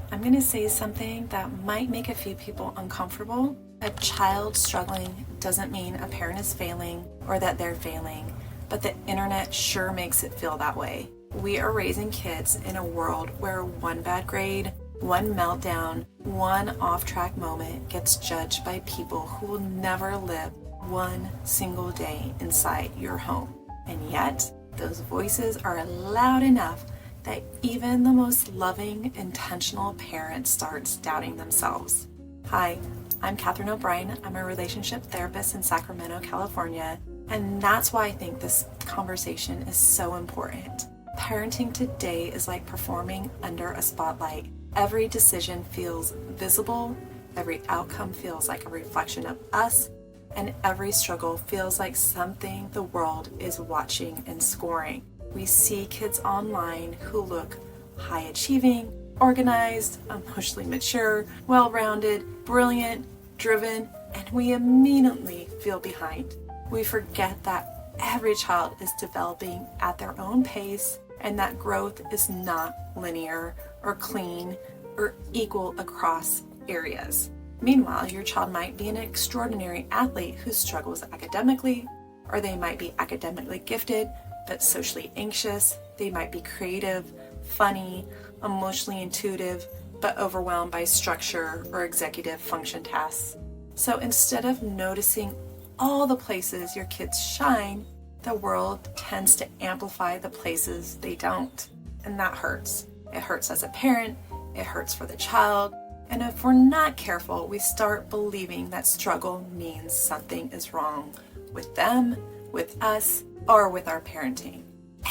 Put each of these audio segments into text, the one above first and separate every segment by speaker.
Speaker 1: I'm going to say something that might make a few people uncomfortable. A child struggling doesn't mean a parent is failing or that they're failing, but the internet sure makes it feel that way. We are raising kids in a world where one bad grade, one meltdown, one off-track moment gets judged by people who will never live one single day inside your home. And yet, those voices are loud enough that even the most loving, intentional parent starts doubting themselves. Hi, I'm Catherine O'Brien. I'm a relationship therapist in Sacramento, California, and that's why I think this conversation is so important. Parenting today is like performing under a spotlight. Every decision feels visible, every outcome feels like a reflection of us, and every struggle feels like something the world is watching and scoring. We see kids online who look high achieving, organized, emotionally mature, well-rounded, brilliant, driven, and we immediately feel behind. We forget that every child is developing at their own pace and that growth is not linear or clean or equal across areas. Meanwhile, your child might be an extraordinary athlete who struggles academically, or they might be academically gifted but socially anxious. They might be creative, funny, emotionally intuitive, but overwhelmed by structure or executive function tasks. So instead of noticing all the places your kids shine, the world tends to amplify the places they don't. And that hurts. It hurts as a parent, it hurts for the child, and if we're not careful, we start believing that struggle means something is wrong with them, with us, or with our parenting.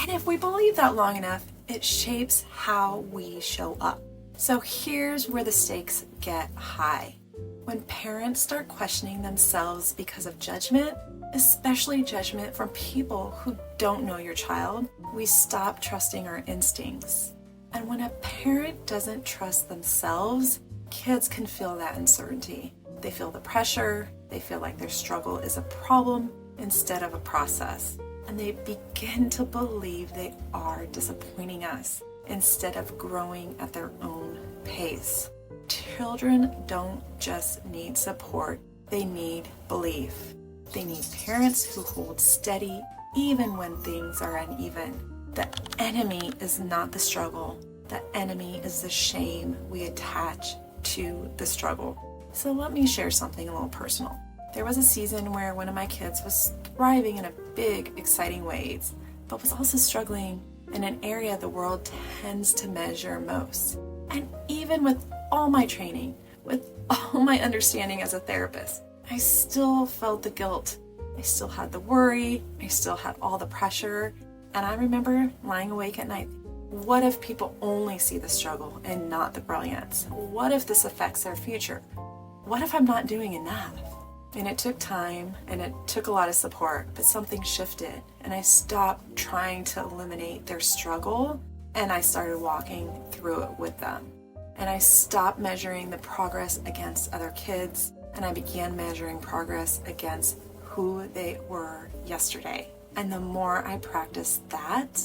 Speaker 1: And if we believe that long enough, it shapes how we show up. So here's where the stakes get high. When parents start questioning themselves because of judgment, especially judgment from people who don't know your child, we stop trusting our instincts. And when a parent doesn't trust themselves, kids can feel that uncertainty. They feel the pressure, they feel like their struggle is a problem instead of a process. And they begin to believe they are disappointing us instead of growing at their own pace. Children don't just need support, they need belief. They need parents who hold steady even when things are uneven. The enemy is not the struggle. The enemy is the shame we attach to the struggle. So let me share something a little personal. There was a season where one of my kids was thriving in a big, exciting ways, but was also struggling in an area the world tends to measure most. And even with all my training, with all my understanding as a therapist, I still felt the guilt. I still had the worry. I still had all the pressure. And I remember lying awake at night. What if people only see the struggle and not the brilliance? What if this affects their future? What if I'm not doing enough? And it took time and it took a lot of support, but something shifted and I stopped trying to eliminate their struggle and I started walking through it with them. And I stopped measuring the progress against other kids and I began measuring progress against who they were yesterday. And the more I practiced that,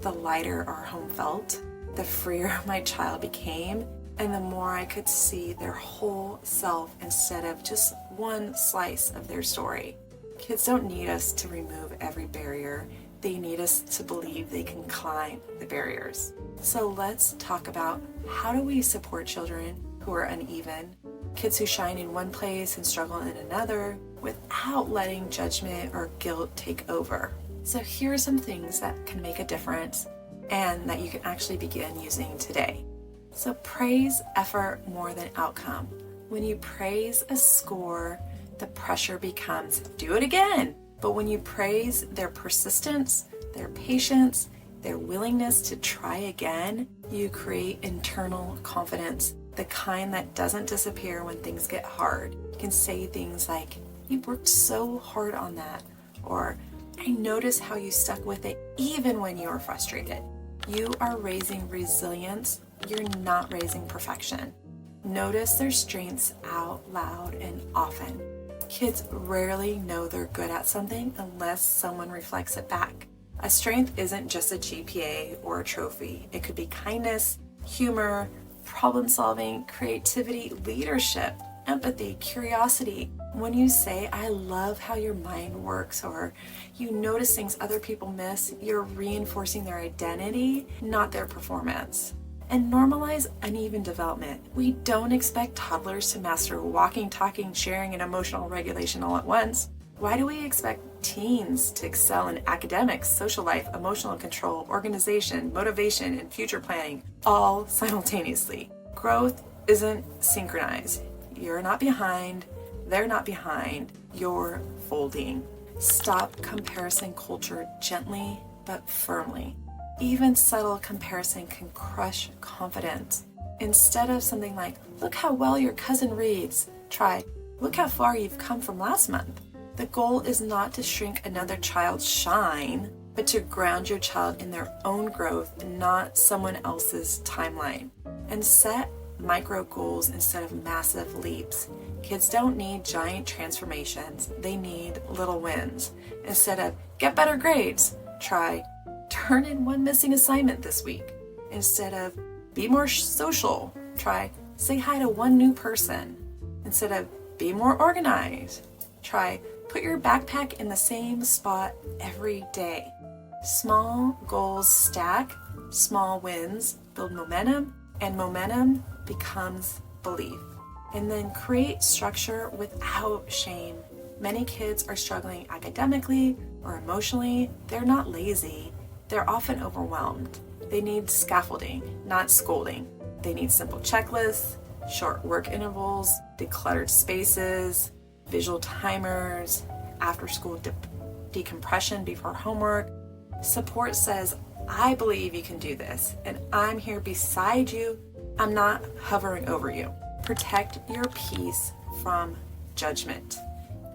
Speaker 1: the lighter our home felt, the freer my child became, and the more I could see their whole self instead of just one slice of their story. Kids don't need us to remove every barrier. They need us to believe they can climb the barriers. So let's talk about how do we support children who are uneven, kids who shine in one place and struggle in another, without letting judgment or guilt take over. So here are some things that can make a difference and that you can actually begin using today. So praise effort more than outcome. When you praise a score, the pressure becomes do it again. But when you praise their persistence, their patience, their willingness to try again, you create internal confidence, the kind that doesn't disappear when things get hard. You can say things like, you worked so hard on that, or I noticed how you stuck with it even when you were frustrated. You are raising resilience. You're not raising perfection. Notice their strengths out loud and often. Kids rarely know they're good at something unless someone reflects it back. A strength isn't just a GPA or a trophy. It could be kindness, humor, problem solving, creativity, leadership, empathy, curiosity. When you say, I love how your mind works, or you notice things other people miss, you're reinforcing their identity, not their performance. And normalize uneven development. We don't expect toddlers to master walking, talking, sharing, and emotional regulation all at once. Why do we expect teens to excel in academics, social life, emotional control, organization, motivation, and future planning, all simultaneously? Growth isn't synchronized. You're not behind, they're not behind, you're folding. Stop comparison culture gently but firmly. Even subtle comparison can crush confidence. Instead of something like, look how well your cousin reads, try, look how far you've come from last month. The goal is not to shrink another child's shine, but to ground your child in their own growth and not someone else's timeline. And set micro goals instead of massive leaps. Kids don't need giant transformations, they need little wins. Instead of get better grades, try turn in one missing assignment this week. Instead of be more social, try say hi to one new person. Instead of be more organized, try put your backpack in the same spot every day. Small goals stack, small wins build momentum, and momentum becomes belief. And then create structure without shame. Many kids are struggling academically or emotionally. They're not lazy. They're often overwhelmed. They need scaffolding, not scolding. They need simple checklists, short work intervals, decluttered spaces, visual timers, after-school decompression before homework. Support says, I believe you can do this, and I'm here beside you. I'm not hovering over you. Protect your peace from judgment.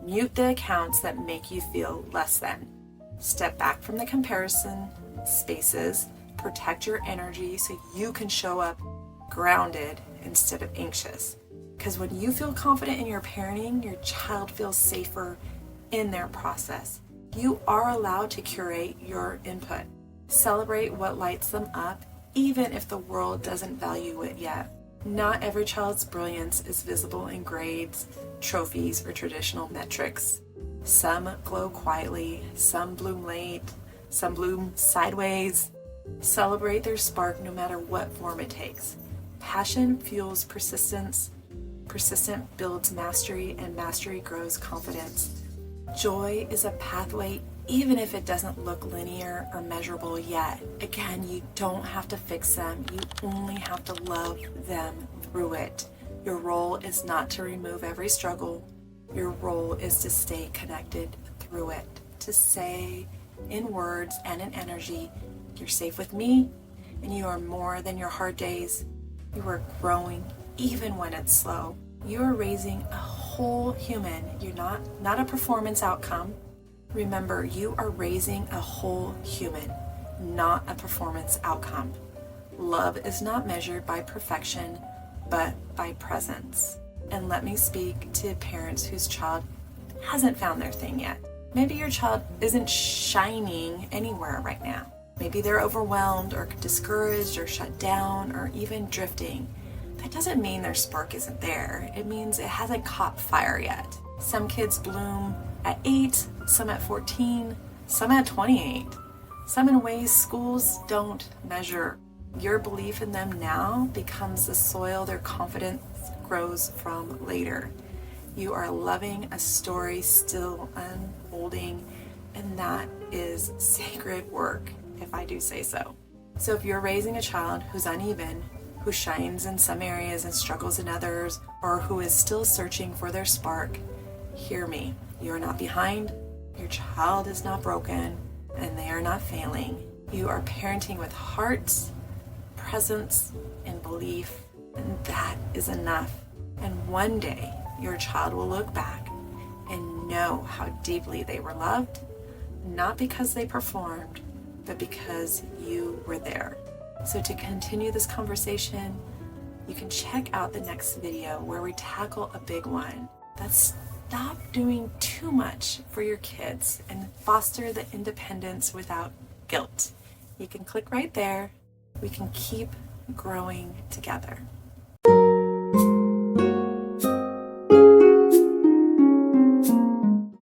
Speaker 1: Mute the accounts that make you feel less than. Step back from the comparison spaces. Protect your energy so you can show up grounded instead of anxious. Because when you feel confident in your parenting, your child feels safer in their process. You are allowed to curate your input. Celebrate what lights them up, even if the world doesn't value it yet. Not every child's brilliance is visible in grades, trophies, or traditional metrics. Some glow quietly, some bloom late, some bloom sideways. Celebrate their spark no matter what form it takes. Passion fuels persistence. Persistence builds mastery, and mastery grows confidence. Joy is a pathway even if it doesn't look linear or measurable yet. Again, you don't have to fix them. You only have to love them through it. Your role is not to remove every struggle. Your role is to stay connected through it. To say in words and in energy, you're safe with me, and you are more than your hard days. You are growing even when it's slow. You are raising a whole human. You're not a performance outcome. Remember, you are raising a whole human, not a performance outcome. Love is not measured by perfection, but by presence. And let me speak to parents whose child hasn't found their thing yet. Maybe your child isn't shining anywhere right now. Maybe they're overwhelmed or discouraged or shut down or even drifting. That doesn't mean their spark isn't there. It means it hasn't caught fire yet. Some kids bloom at 8, some at 14, some at 28. Some in ways schools don't measure. Your belief in them now becomes the soil their confidence grows from later. You are loving a story still unfolding, and that is sacred work, if I do say so. So if you're raising a child who's uneven, who shines in some areas and struggles in others, or who is still searching for their spark, hear me. You are not behind, your child is not broken, and they are not failing. You are parenting with heart, presence, and belief, and that is enough. And one day, your child will look back and know how deeply they were loved, not because they performed, but because you were there. So to continue this conversation, you can check out the next video where we tackle a big one. That's stop doing too much for your kids and foster the independence without guilt. You can click right there. We can keep growing together.